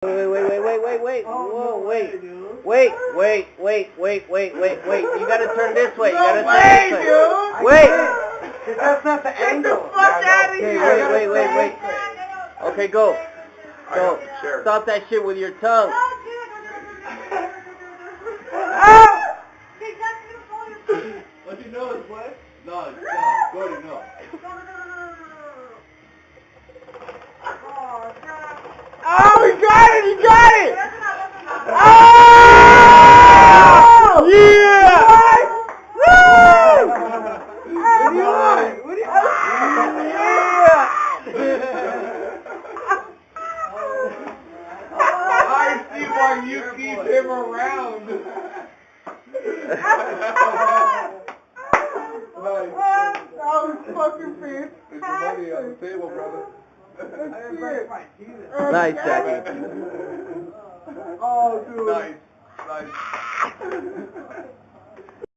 Wait. Whoa, wait. You gotta turn this way. You gotta turn this way. Wait. That's not the angle. Get the fuck out of here. Wait. Okay, go. Go. Stop that shit with your tongue. What you know is what? No, Gordy, no. Oh, he got it! He got it! Oh! Yeah! What do you want? What do you want? I see why you keep him around. I was fucking fantastic. There's some money on the table, brother. Nice, Jackie. Oh, dude. Nice.